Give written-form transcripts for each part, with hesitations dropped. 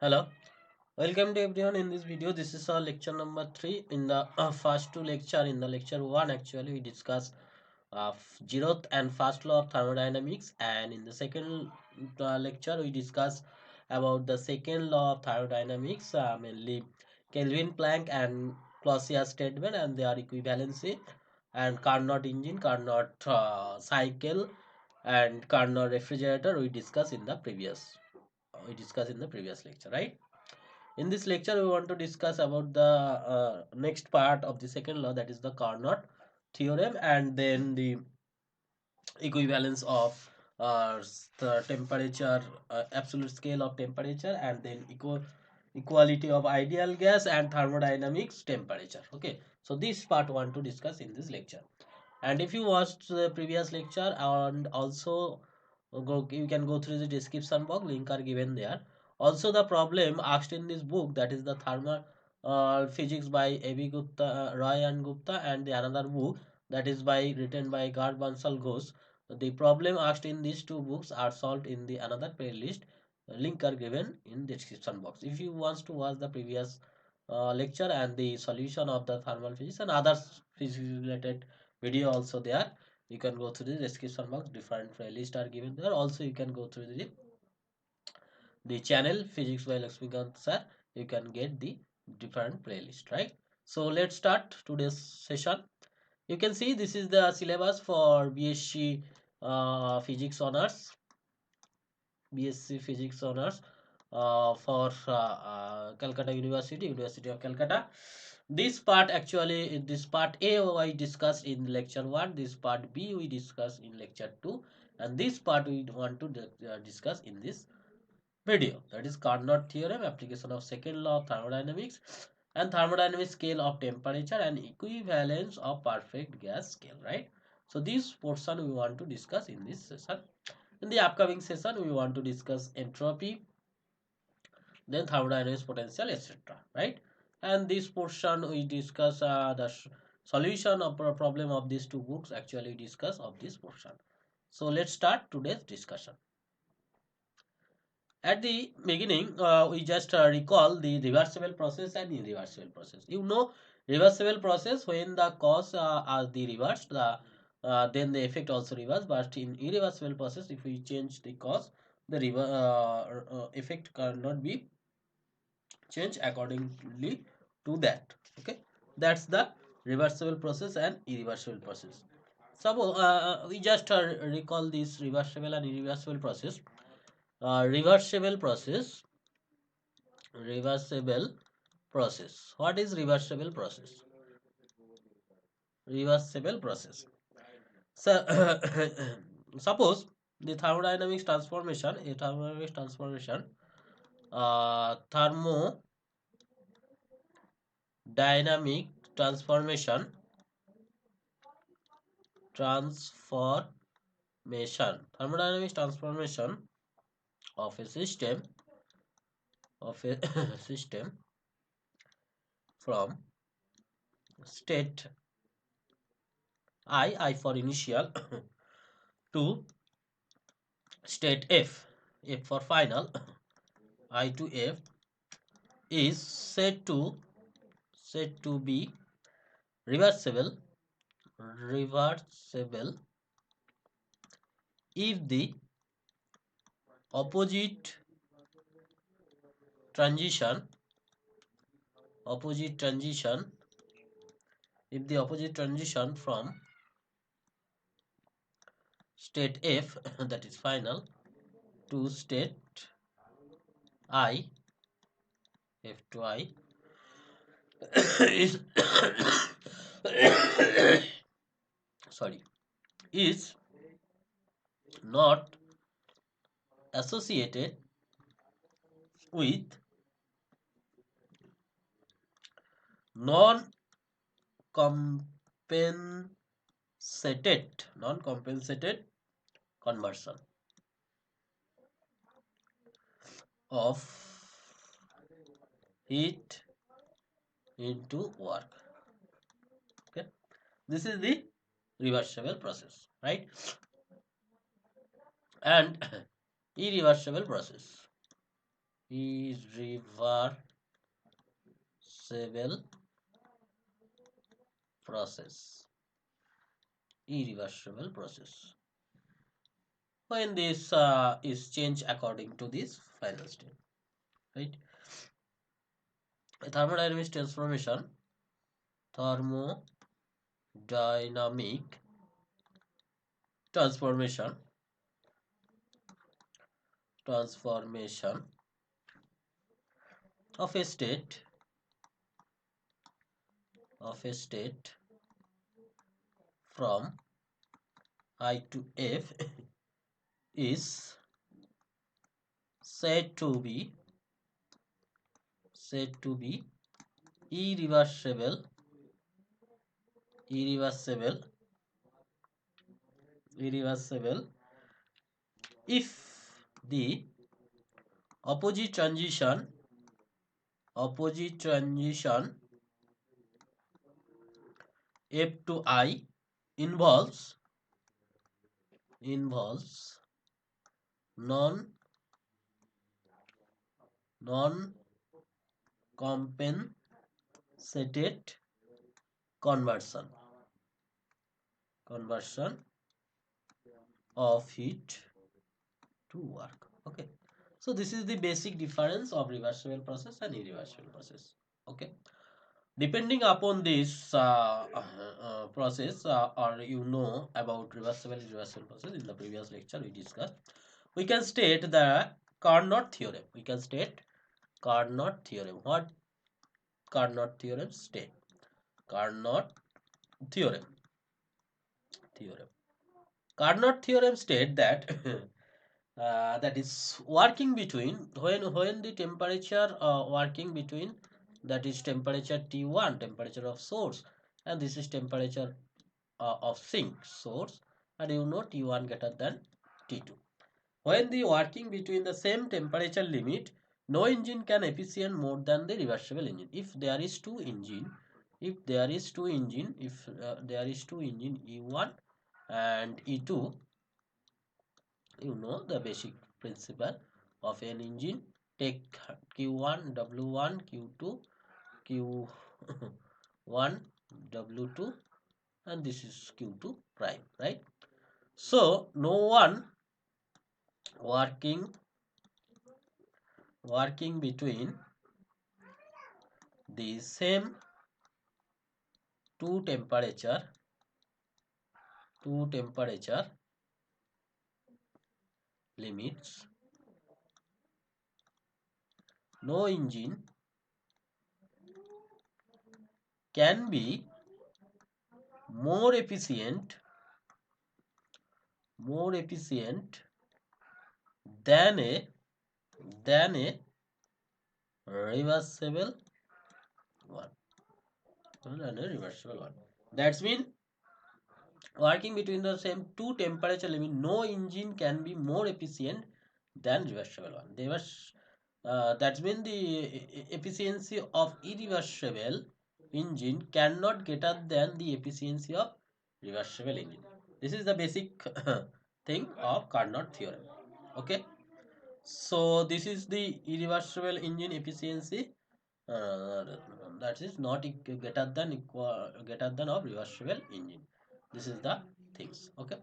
Hello, welcome to everyone in this video. This is our lecture number 3. In the first two lecture, in the lecture 1 actually we discuss zeroth and first law of thermodynamics, and in the second lecture we discuss about the second law of thermodynamics, mainly Kelvin Planck and Clausius statement and their equivalency, and Carnot engine, Carnot cycle, and Carnot refrigerator we discussed in the previous lecture, right? In this lecture, we want to discuss about the next part of the second law, that is the Carnot theorem, and then the equivalence of the temperature, absolute scale of temperature, and then equality of ideal gas and thermodynamics temperature. Okay, so this part want to discuss in this lecture. And if you watched the previous lecture, and also you can go through the description box, link are given there. Also the problem asked in this book, that is the thermal physics by ab gupta, roy and gupta, and the another book that is by written by Garg Bansal Ghosh. The problem asked in these two books are solved in the another playlist. Link are given in description box. If you want to watch the previous lecture and the solution of the thermal physics and other physics related video also there, you can go through the description box. Different playlist are given there. Also you can go through the channel Physics by Laxmikanta sir. You can get the different playlist, right? So let's start today's session. You can see this is the syllabus for BSc Physics honors, BSc Physics honors for Calcutta University, University of Calcutta. This part actually, this part A I discussed in lecture 1, this part B we discussed in lecture 2, and this part we want to discuss in this video. That is Carnot theorem, application of second law of thermodynamics, and thermodynamic scale of temperature and equivalence of perfect gas scale, right? So this portion we want to discuss in this session. In the upcoming session, we want to discuss entropy, then thermodynamics, potential, etc. Right? And this portion we discuss the solution of the problem of these two books. Actually, discuss of this portion. So let's start today's discussion. At the beginning, we just recall the reversible process and irreversible process. You know, reversible process, when the cause are the reversed, then the effect also reverse. But in irreversible process, if we change the cause, the effect cannot be changed accordingly to that. Okay, that's the reversible process and irreversible process. Suppose we just recall this reversible and irreversible process. Reversible process, reversible process. What is reversible process? Reversible process. So suppose the thermodynamic transformation, thermodynamic transformation of a system, of a system from state I for initial to state F for final, I to F, is said to be reversible, reversible if the opposite transition, opposite transition, if the opposite transition from state F, that is final, to state I, F to I, is sorry, is not associated with non compensated conversion of heat into work. Okay, this is the reversible process, right? And irreversible process. irreversible process. Irreversible process. When this is changed according to this final state, right? A thermodynamic transformation, thermodynamic transformation, transformation of a state from I to F is said to be irreversible irreversible irreversible if the opposite transition F to I involves non compensated conversion of heat to work. Okay, so this is the basic difference of reversible process and irreversible process. Okay, depending upon this process, or about reversible irreversible process, in the previous lecture we discussed, we can state the Carnot theorem. What Carnot theorem state? Carnot theorem. Carnot theorem state that that is working between when the temperature working between, that is temperature T1, temperature of source, and this is temperature of sink source, and T1 greater than T2. When the working between the same temperature limit, no engine can efficient more than the reversible engine. If there is two engine, if there is two engine E1 and E2, the basic principle of an engine. Take Q1, W1, Q2, Q1, W2, and this is Q2 prime, right? So no one working between the same two temperature limits, no engine can be more efficient than a reversible one. That's mean working between the same two temperature limit, no engine can be more efficient than reversible one. That's mean the efficiency of irreversible engine cannot greater than the efficiency of reversible engine. This is the basic thing of Carnot theorem. Okay, so this is the irreversible engine efficiency, that is not greater than of reversible engine. This is the things. Okay,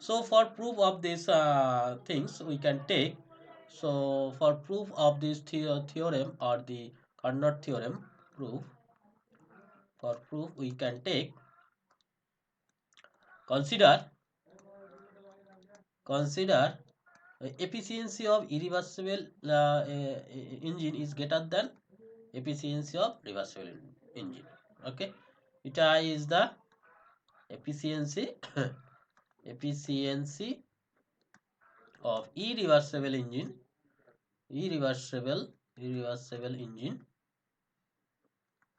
so for proof of these things we can take, so for proof of this theorem, or the Carnot theorem proof, we can take, consider efficiency of irreversible engine is greater than efficiency of reversible engine. Okay, eta is the efficiency of irreversible engine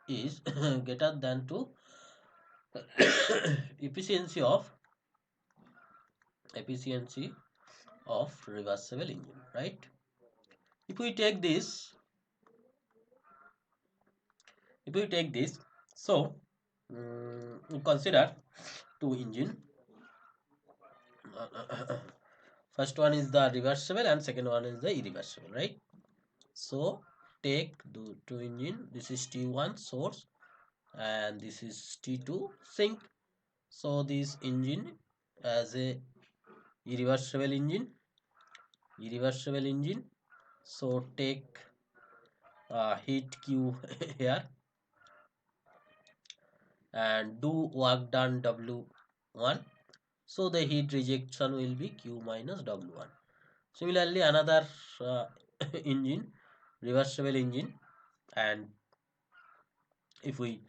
is greater than to efficiency of reversible engine, right? If we take this, so we consider two engine. First one is the reversible and second one is the irreversible, right? So take the two engine. This is T1 source and this is T2 sink. So this engine as a irreversible engine. So take heat Q here and do work done W1. So the heat rejection will be Q minus W1. Similarly, another uh, engine, reversible engine, and if we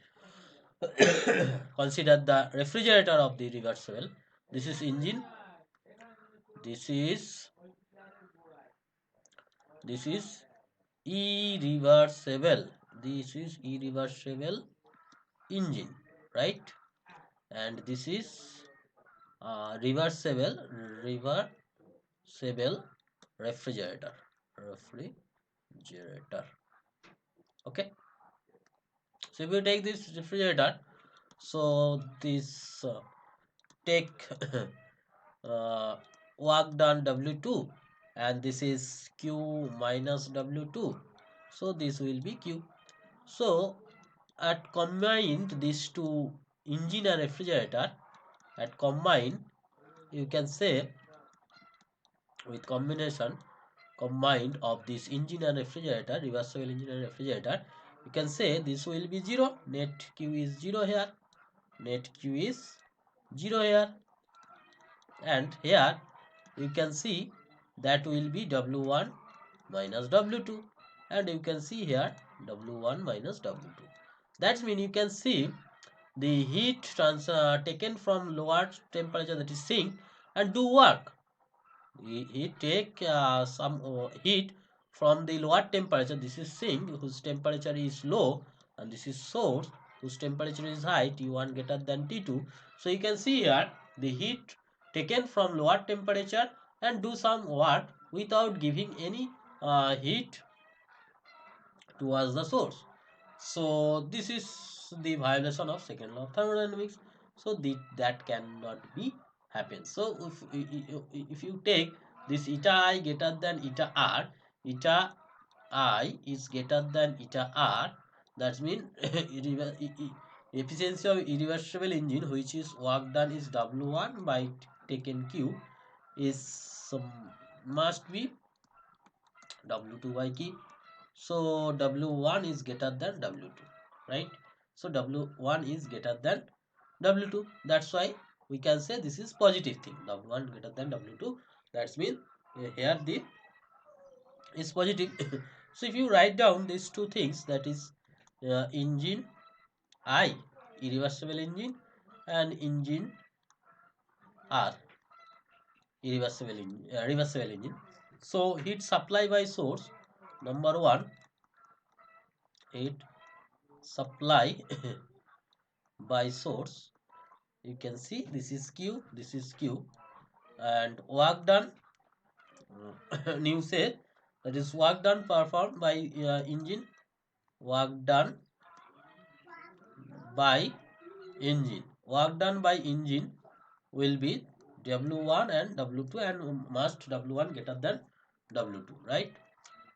consider the refrigerator of the reversible, this is engine, this is irreversible, engine, right? And this is reversible refrigerator. Okay, so if you take this refrigerator, so this take uh, work done W2 and this is Q minus W2, so this will be Q. So at combined these two, engine and refrigerator, at combined, you can say with combined of this engine and refrigerator, reversible engine and refrigerator, you can say this will be 0. Net Q is 0 here, net Q is 0 here, and here you can see that will be W1 minus W2, and you can see here W1 minus W2. That means you can see the heat taken from lower temperature, that is sink, and do work. He take some heat from the lower temperature, this is sink whose temperature is low, and this is source whose temperature is high, T1 greater than T2. So you can see here the heat taken from lower temperature and do some work without giving any heat towards the source. So this is the violation of second law of thermodynamics. So that cannot be happen. So if you take this eta I greater than eta r, eta I is greater than eta r, that means efficiency of irreversible engine, which is work done, is W1 by taken Q, is must be W2 by Q. So W1 is greater than W2, right? So W1 is greater than W2. That's why we can say this is positive thing. W1 greater than W2. That means here the is positive. So if you write down these two things, that is engine I, irreversible engine, and engine R, reversible engine. So heat supply by source, number one, heat supply by source, you can see this is Q, and work done, new say, that is work done performed by engine, work done by work done by engine will be W1 and W2, and must W1 greater than W2, right?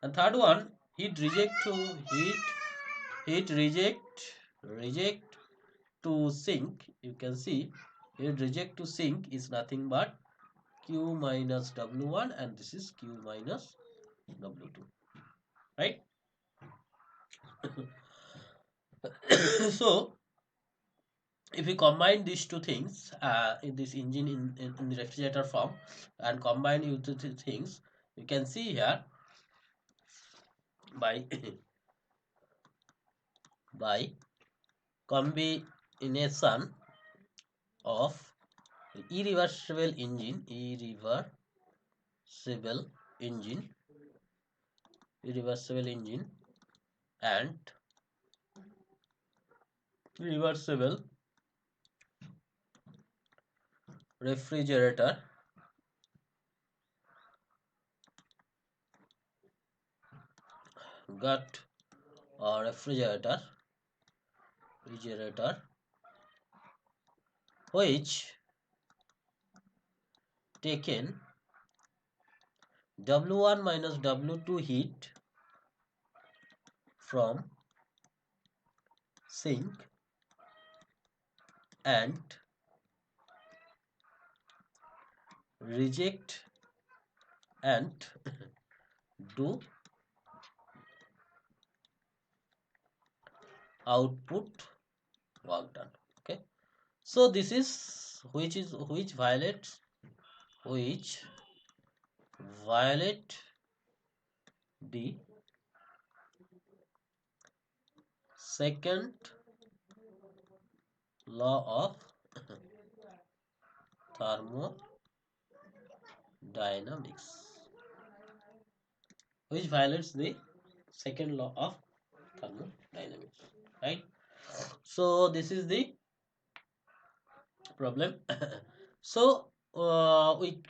And third one, heat reject to sink. You can see heat reject to sink is nothing but Q minus W1, and this is Q minus W2, right? So if we combine these two things in this engine in the refrigerator form, and combine you two things, you can see here by by combination of irreversible engine, engine irreversible engine and reversible refrigerator, got a refrigerator which taken W1 minus W2 heat from sink and reject and do output work done. Okay, so this is which violate the second law of thermodynamics, which violates the second law of thermodynamics, right? So this is the problem. So we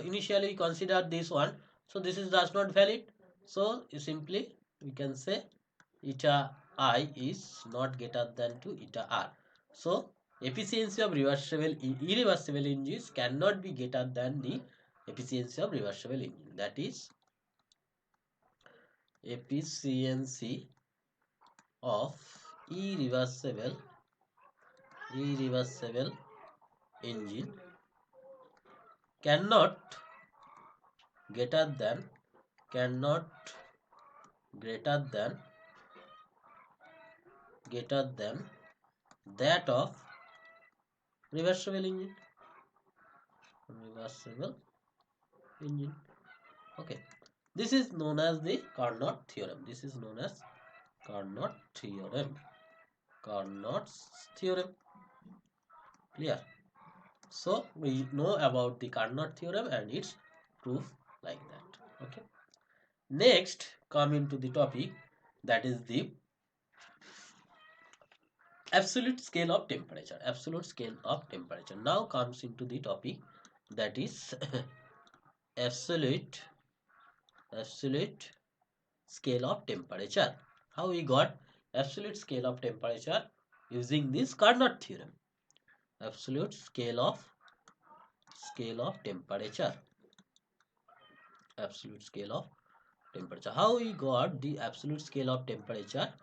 initially consider this one, so this is does not valid, so simply we can say eta I is not greater than to eta r. So efficiency of irreversible engines cannot be greater than the efficiency of reversible engine. That is efficiency of irreversible engine cannot greater than cannot greater than that of reversible engine. Okay, this is known as the Carnot theorem. This is known as Carnot theorem. Carnot's theorem. Clear? So we know about the Carnot theorem and its proof like that. Okay. Next, come into the topic, that is the absolute scale of temperature. Absolute scale of temperature. Now comes into the topic, that is absolute scale of temperature. How we got absolute scale of temperature? Using this Carnot theorem. Absolute scale of temperature. Absolute scale of temperature. How we got the absolute scale of temperature?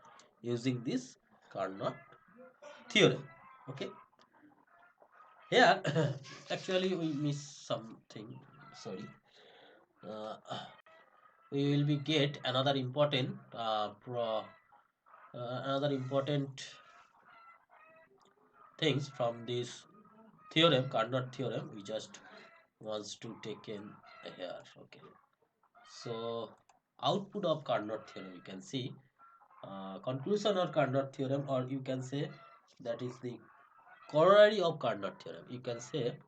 Using this Carnot theorem. Okay. Here, actually we missed something. Sorry. We will be get another important things from this theorem, Carnot theorem. We just wants to take in here. Okay. So output of Carnot theorem, you can see conclusion of Carnot theorem, or you can say that is the corollary of Carnot theorem. You can say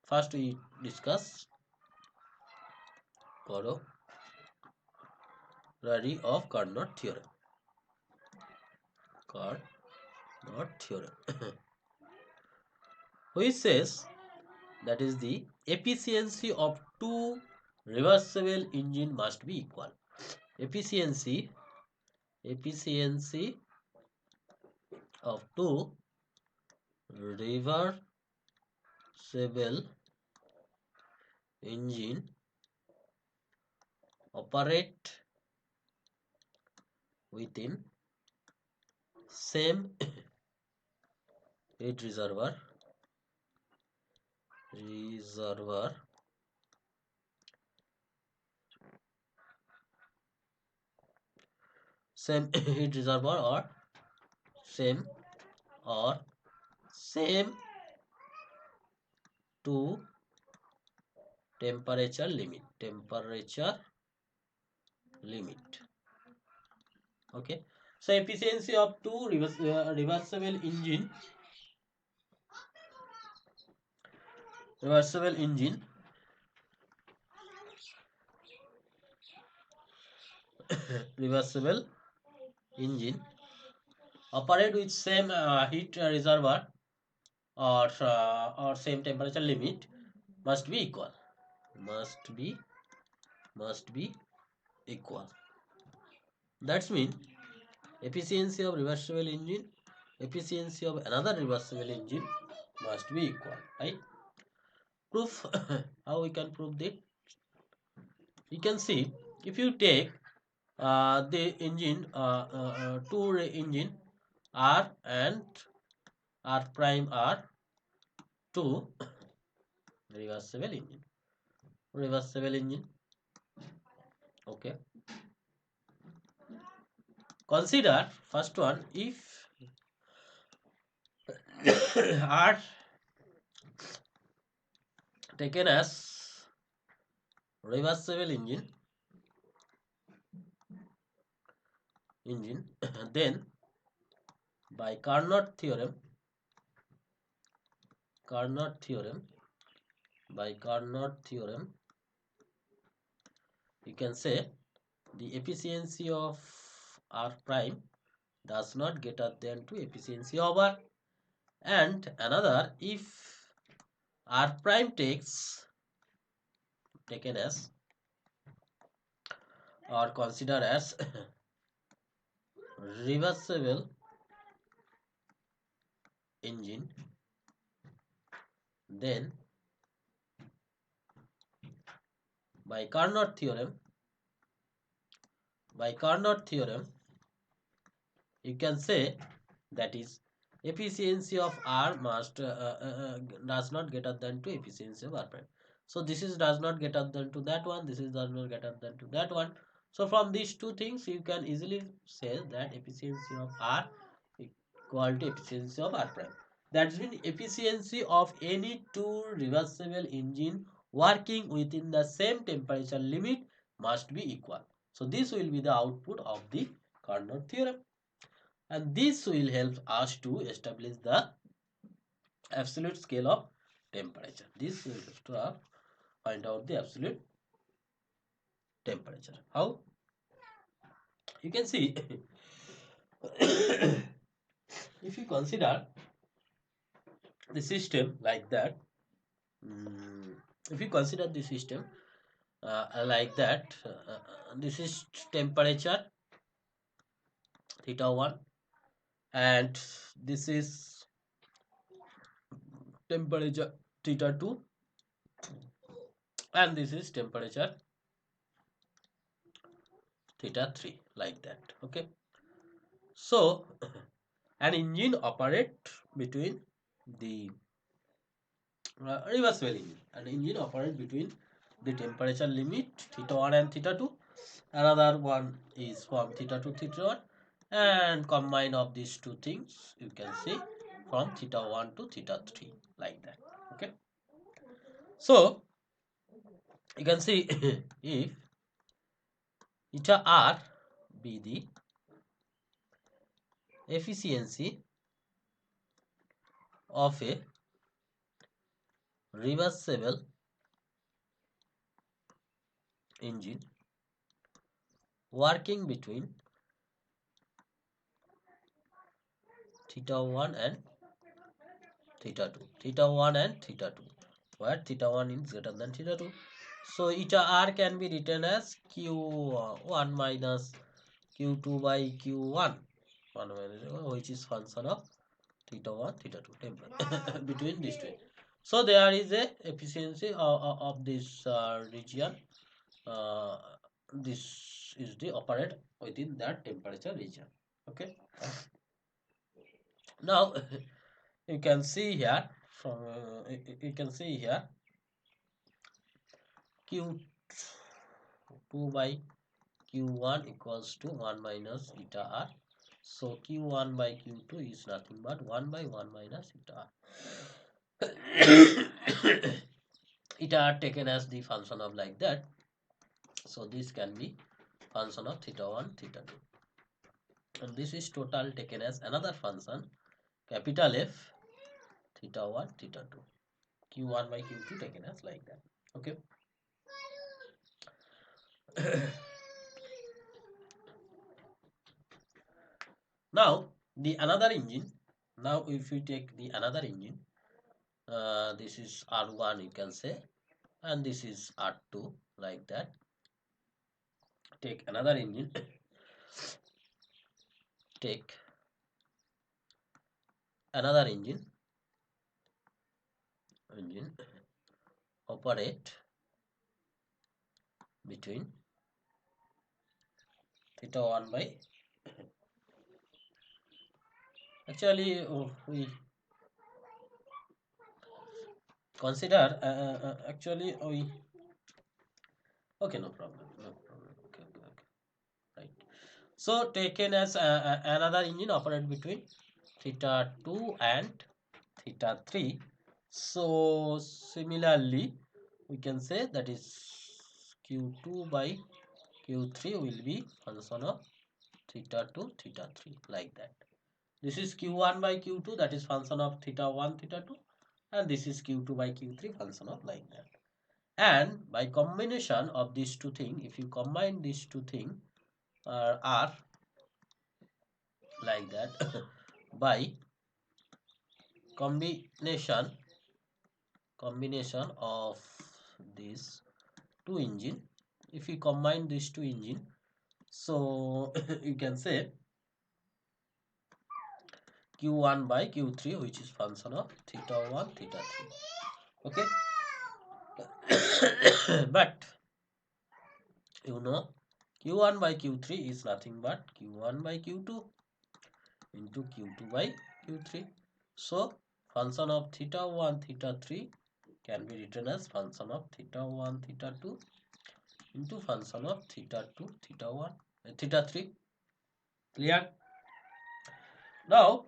first we discuss corollary of Carnot theorem. Carnot theorem, which says that is the efficiency of two reversible engine must be equal. Efficiency of two reversible engine operate within same heat reservoir same heat reservoir or same to temperature limit. Okay, so efficiency of two reversible engine reversible engine operate with same heat reservoir or same temperature limit must be equal. That's mean efficiency of reversible engine, efficiency of another reversible engine must be equal, right? Proof. How we can prove that? You can see, if you take the engine, two engine R and R prime are two reversible engine. Reversible engine. Okay. Consider first one, if R taken as reversible engine then by Carnot theorem by Carnot theorem you can say the efficiency of R prime does not greater than to efficiency of R. And another, if R prime taken as or considered as reversible engine, then by Carnot theorem you can say that is efficiency of R must does not greater than to efficiency of R prime. So this is does not greater than to that one, this is does not greater than to that one. So from these two things you can easily say that efficiency of R equal to efficiency of R prime. That means efficiency of any two reversible engine working within the same temperature limit must be equal. So this will be the output of the Carnot theorem, and this will help us to establish the absolute scale of temperature. This will help to find out the absolute temperature. How? You can see if you consider the system like that, if you consider the system like that, this is temperature theta 1 and this is temperature theta 2 and this is temperature theta 3, like that. Okay, so an engine operate between the reverse engine. An engine operate between the temperature limit theta 1 and theta 2. Another one is from theta 2 theta 1, and combine of these two things you can see from theta 1 to theta 3, like that. Okay, so you can see if eta R be the efficiency of a reversible engine working between theta 1 and theta 2, theta 1 and theta 2, where theta 1 is greater than theta 2. So eta R can be written as q1 minus q2 by q1, which is function of theta 1 theta 2 temperature between these two. So there is a efficiency of this region. This is the operate within that temperature region. Okay, now you can see here from you can see here q2 by q1 equals to 1 minus eta R. So q1 by q2 is nothing but 1 by 1 minus eta R. Eta R taken as the function of like that. So this can be function of theta 1 theta 2, and this is total taken as another function capital F theta 1 theta 2, q1 by q2 taken as like that. Okay. Now the another engine, now if we take the another engine, this is R1 you can say, and this is R2, like that. Take another engine take another engine operate between theta 1 by, actually we consider actually we, okay, no problem, no problem, okay, okay, okay. Right, so taken as another engine operate between theta 2 and theta 3. So similarly we can say that is q2 by q3 will be function of theta 2 theta 3, like that. This is q1 by q2, that is function of theta 1 theta 2, and this is q2 by q3, function of like that. And by combination of these two things, if you combine these two things are like that by combination of these two engine, if you combine these two engine, so you can say q1 by q3, which is function of theta 1 theta 3, okay. But you know q1 by q3 is nothing but q1 by q2 into q2 by q3. So function of theta 1 theta 3 can be written as function of theta 1 theta 2 into function of theta 2 theta 1 theta 3. Clear? Now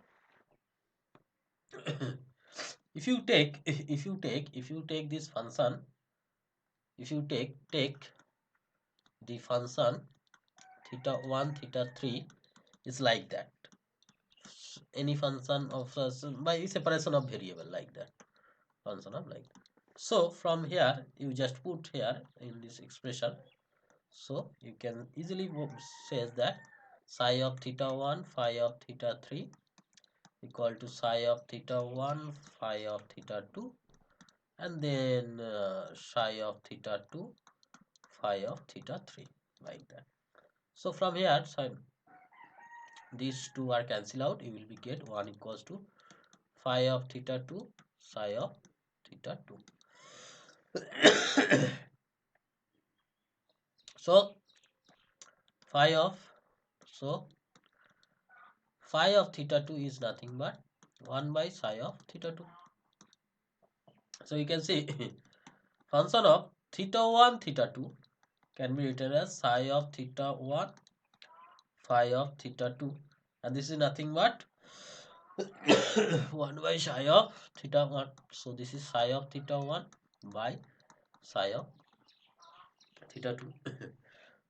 if you take this function, if you take the function theta 1 theta 3 is like that, any function of by separation of variable, like that, function of like that. So from here you just put here in this expression, so you can easily say that psi of theta 1 phi of theta 3 equal to psi of theta 1 phi of theta 2, and then psi of theta 2 phi of theta 3, like that. So from here, so these two are cancelled out, you will be get 1 equals to phi of theta 2 psi of theta 2. So phi of, so phi of theta 2 is nothing but 1 by psi of theta 2. So you can see function of theta 1 theta 2 can be written as psi of theta 1 phi of theta 2, and this is nothing but 1 by psi of theta 1. So this is psi of theta 1 by psi of theta 2.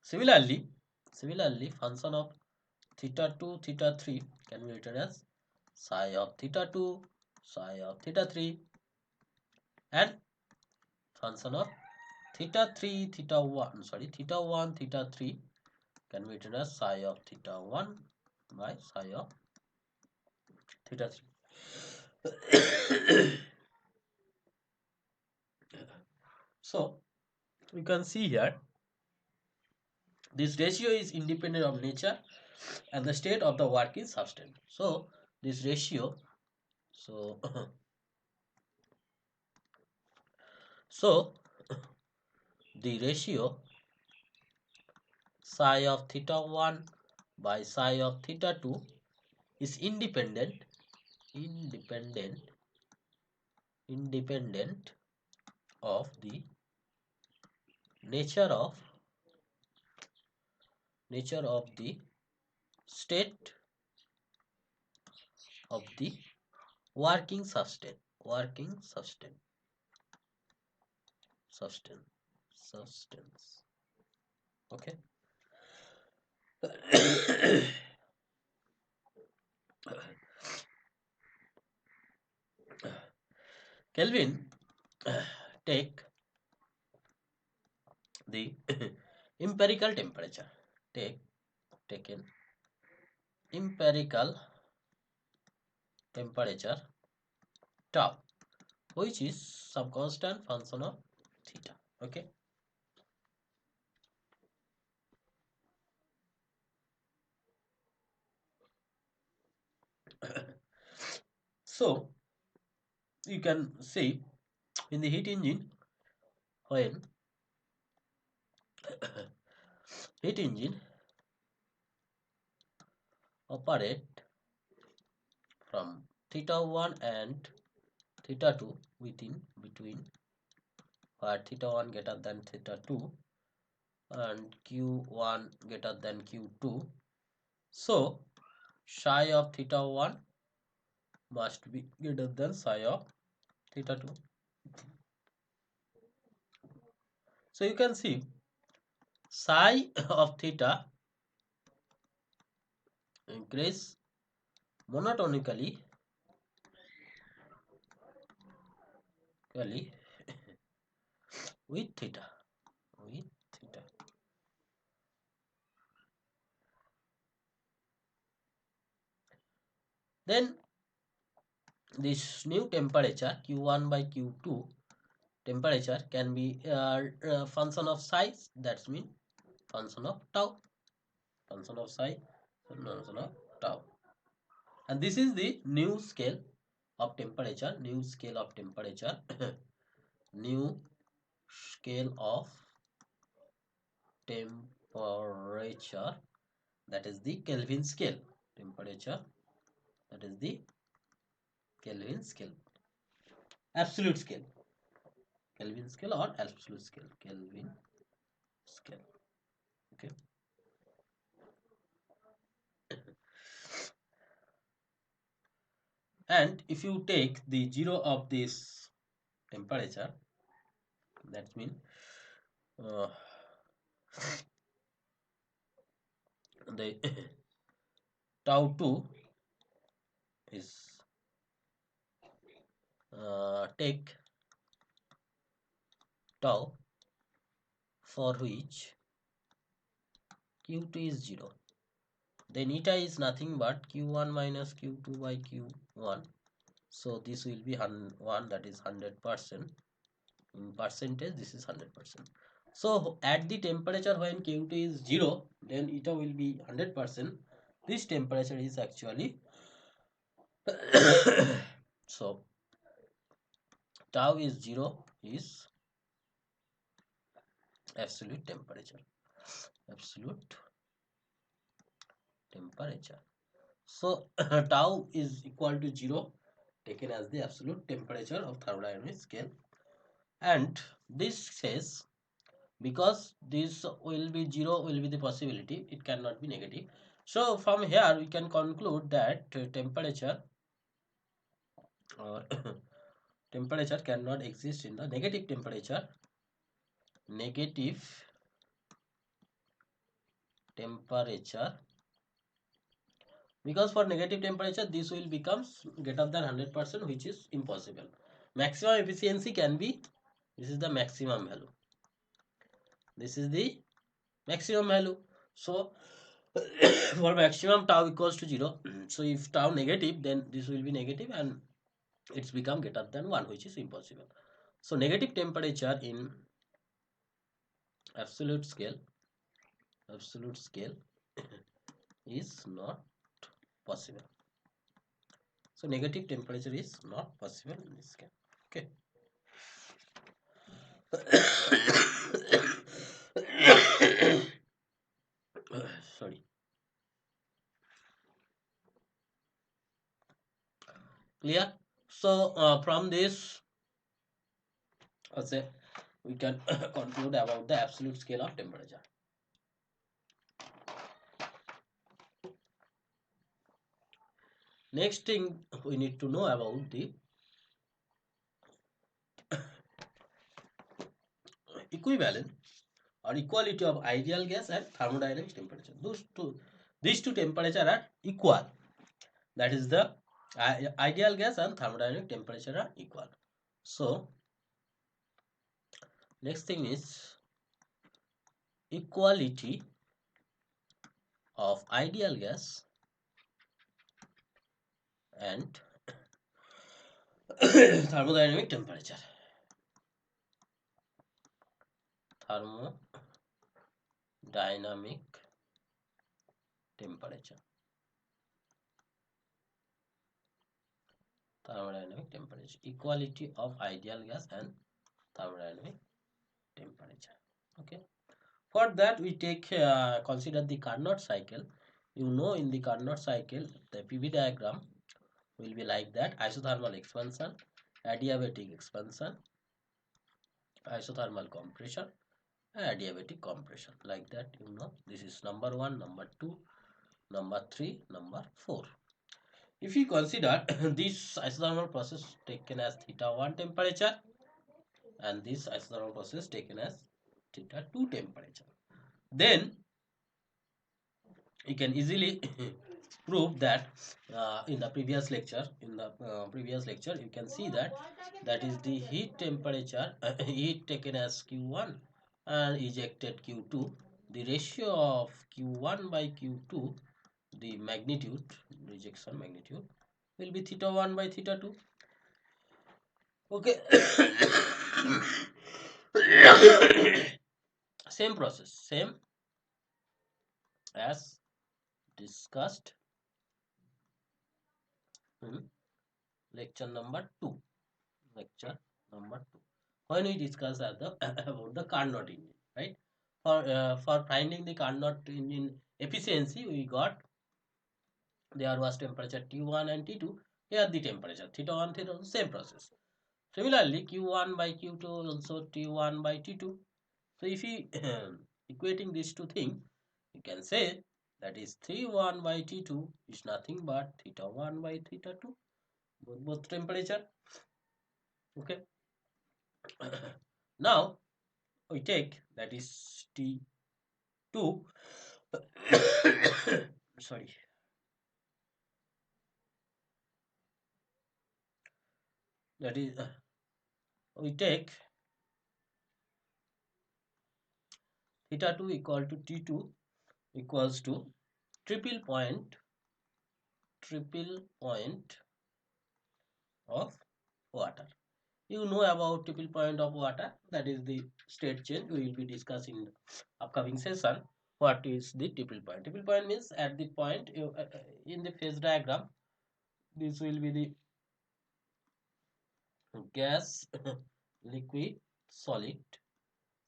Similarly function of theta 2 theta 3 can be written as psi of theta 2 psi of theta 3, and function of theta 3 theta 1, sorry, theta 1 theta 3 can be written as psi of theta 1 by psi of theta 3. So you can see here this ratio is independent of nature and the state of the working substance. So this ratio, so so the ratio psi of theta 1 by psi of theta 2 is independent of the nature of the state of the working substance, substance, okay. Kelvin take the empirical temperature, taken empirical temperature tau, which is some constant function of theta, okay. So you can see in the heat engine, when heat engine operate from theta 1 and theta 2 within between where theta 1 greater than theta 2 and q1 greater than q2. So psi of theta 1 must be greater than psi of theta 2. So you can see psi of theta increase monotonically with theta. Then this new temperature q1 by q2 temperature can be function of size, that's mean function of tau, function of psi, function of tau. And this is the new scale of temperature, new scale of temperature, new scale of temperature, that is the Kelvin scale. Temperature, that is the Kelvin scale. Absolute scale. Kelvin scale or absolute scale. Kelvin scale. Okay. And if you take the zero of this temperature, that means uh, the tau 2 is take tau for which q2 is 0, then eta is nothing but q1 minus q2 by q1. So this will be 1, that is 100%. In percentage, this is 100%. So at the temperature when q2 is 0, then eta will be 100%. This temperature is actually so tau is 0 is absolute temperature. Absolute temperature. So tau is equal to 0 taken as the absolute temperature of thermodynamic scale. And this says because this will be 0 will be the possibility, it cannot be negative. So from here we can conclude that temperature or temperature cannot exist in the negative temperature. Negative temperature, because for negative temperature this will becomes greater than 100%, which is impossible. Maximum efficiency can be, this is the maximum value, this is the maximum value. So for maximum tau equals to 0, so if tau negative, then this will be negative and it's become greater than 1, which is impossible. So negative temperature in absolute scale is not possible. So negative temperature is not possible in this scale. Okay. Sorry. Clear? So from this, we can conclude about the absolute scale of temperature. Next thing we need to know about the equivalent or equality of ideal gas and thermodynamic temperature. These two temperatures are equal. That is the ideal gas and thermodynamic temperature are equal. So next thing is equality of ideal gas and thermodynamic temperature. Thermodynamic temperature. Thermodynamic temperature. Equality of ideal gas and thermodynamic temperature. Okay. For that we take consider the Carnot cycle, You know, in the Carnot cycle, the PV diagram will be like that: isothermal expansion, adiabatic expansion, isothermal compression, adiabatic compression, like that. You know, this is number 1, number 2, number 3, number 4. If you consider this isothermal process taken as theta 1 temperature and this isothermal process taken as theta 2 temperature, then you can easily prove that in the previous lecture you can see that that is the heat temperature heat taken as q1 and ejected q2, the ratio of q1 by q2, the magnitude, rejection magnitude, will be theta 1 by theta 2. Okay. Same process, same as discussed in lecture number 2. Lecture number 2. When we discuss about the Carnot engine, right? For finding the Carnot engine efficiency, we got there was temperature T1 and T2. Here the temperature theta 1, theta 2, same process. Similarly, Q1 by Q2 also T1 by T2. So if you equating these two things, you can say that is T1 by T2 is nothing but theta 1 by theta 2, both temperature. Okay. Now we take that is T2. Sorry. That is we take theta 2 equal to T2 equals to triple point of water. You know about triple point of water, that is the state change. We will be discussing in the upcoming session. What is the triple point? Triple point means at the point in the phase diagram, this will be the gas, liquid, solid.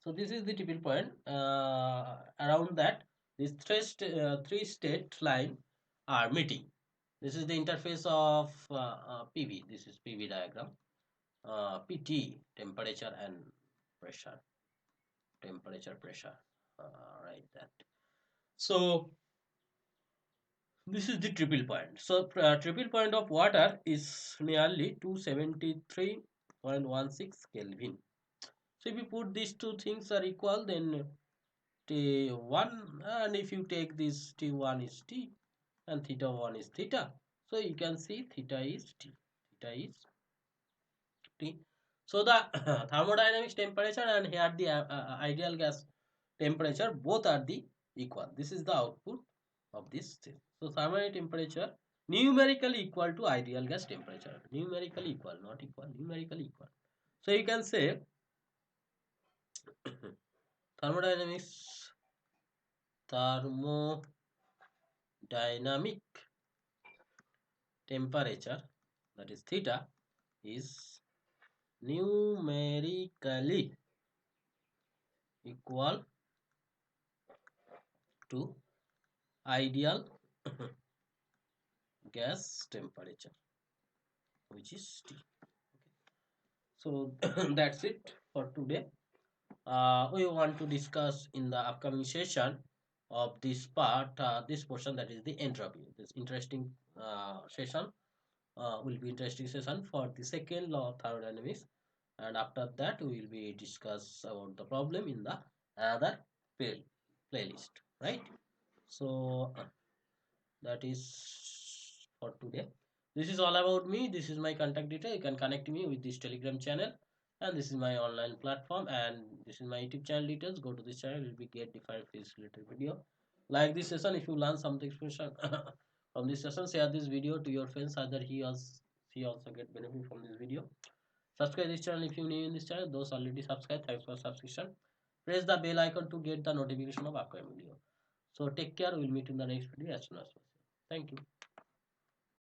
So this is the triple point. Around that, these three state line are meeting. This is the interface of PV. This is PV diagram. PT, temperature and pressure. Temperature, pressure. Right, that. So this is the triple point. So triple point of water is nearly 273.16 Kelvin. So if you put these two things are equal, then T1, and if you take this T1 is T and theta 1 is theta, so you can see theta is T. Theta is T. So the thermodynamics temperature and here the ideal gas temperature, both are the equal. This is the output of this thing. So thermal temperature numerically equal to ideal gas temperature. Numerically equal, not equal, numerically equal. So you can say thermodynamics thermodynamic temperature, that is theta, is numerically equal to ideal gas temperature, which is T. So that's it for today. We want to discuss in the upcoming session of this part, this portion, that is the entropy. This interesting session will be interesting session for the second law of thermodynamics, and after that we will be discuss about the problem in the other playlist, right? So that is for today. This is all about me. This is my contact detail. You can connect me with this Telegram channel, and this is my online platform, and this is my YouTube channel details. Go to this channel, you will be get different physics related video. Like this session, if you learn something special from this session, share this video to your friends. Either he also get benefit from this video. Subscribe this channel if you new in this channel. Those already subscribed, thanks for subscription. Press the bell icon to get the notification of upcoming video. So take care. We will meet in the next video as soon as possible. Thank you.